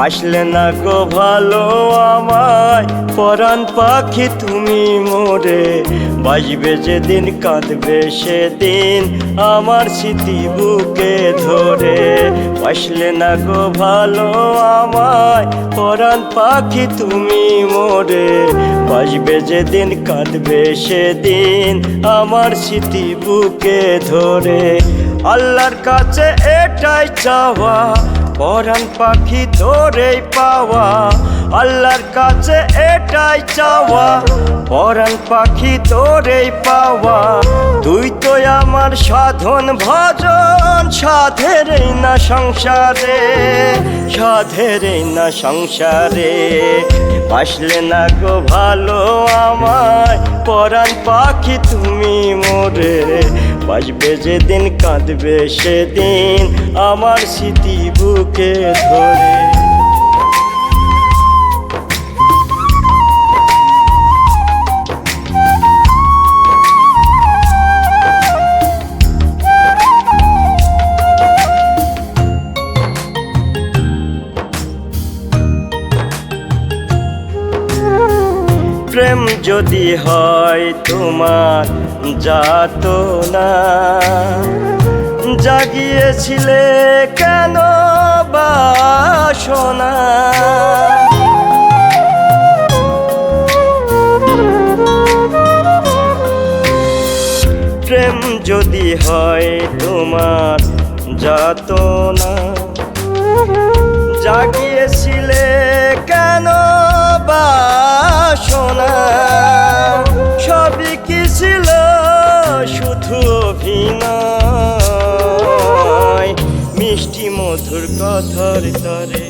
বাসলে না গো ভালো আমায় পরাণ পাখি তুমি মোরে, বাজবে যেদিন কাঁদবে সেদিন আমার স্মৃতি বুকে ধরে। বাসলে না গো ভালো আমায় পরাণ পাখি তুমি মোরে, বাজবে যেদিন কাঁদবে সেদিন আমার স্মৃতি বুকে ধরে। আল্লাহর কাছে এটাই চাওয়া পরাণ পাখি তোরেই পাওয়া, আল্লাহর কাছে এটাই চাওয়া পরাণ পাখি তোরেই পাওয়া। তুই তো আমার সাধন ভজন, সাধের না সংসারে, সাধের না সংসারে। বাসলে না গো ভালো আমায় পরাণ পাখি তুমি মোরে, বাজবে যেদিন কাঁদবে সেদিন আমার স্মৃতি বুকে ধরে। প্রেম যদি হয় তোমার যাতনা, জাগিয়েছিলে কেন বাসনা। প্রেম যদি হয় তোমার যাতনা, জাগিয়েছিলে কেন বাসনা। সবই কি ছিল শুধু অভিনয়, মিষ্টি মধুর কথার তরে।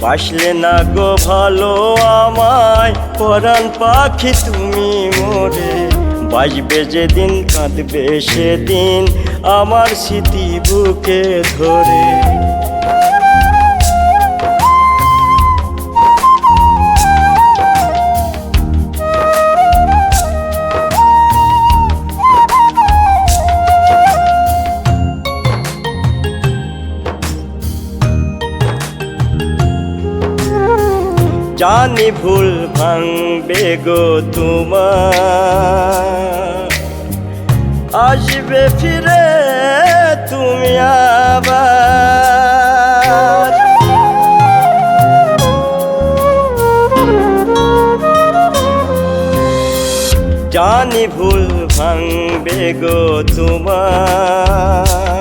বাসলে না গো ভালো আমায় পরাণ পাখি তুমি মোরে, বাজবে যেদিন কাঁদবে সেদিন আমার স্মৃতি বুকে ধরে। জানি ভুল ভাঙবে গো তোমার, আসবে ফিরে তুমি আবার। জানি ভুল ভাঙবে গো তোমার,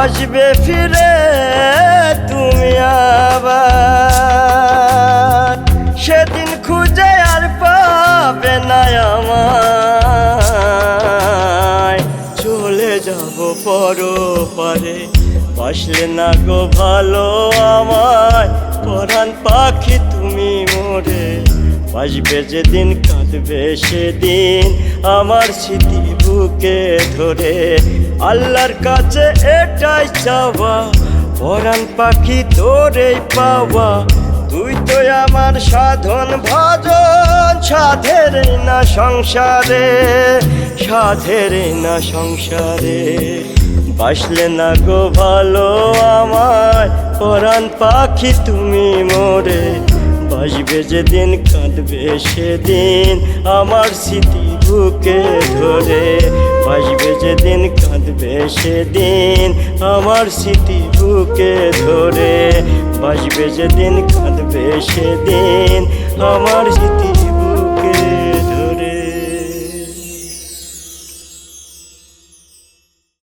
আসবে ফিরে তুমি আবার। সেদিন খুঁজে আর পাবে না আমায়, চলে যাব পরপারে। বাসলে না গো ভালো আমায় পরাণ পাখি তুমি মোরে, বাজবে যেদিন কাঁদবে সেদিন আমার স্মৃতি বুকে ধরে। আল্লাহর কাছে এটাই চাওয়া পরাণ পাখি তোরেই পাওয়া। তুই তো আমার সাধন ভজন, সাধের না সংসারে, সাধের না সংসারে। বাসলে না গো ভালো আমায় পরাণ পাখি তুমি মোরে, বাজবে যেদিন কাঁদবে সেদিন আমার স্মৃতি বুকে ধরে। বাজবে যেদিন কাঁদবে সেদিন আমার স্মৃতি বুকে ধরে, বাজবে যেদিন কাঁদবে সেদিন আমার স্মৃতি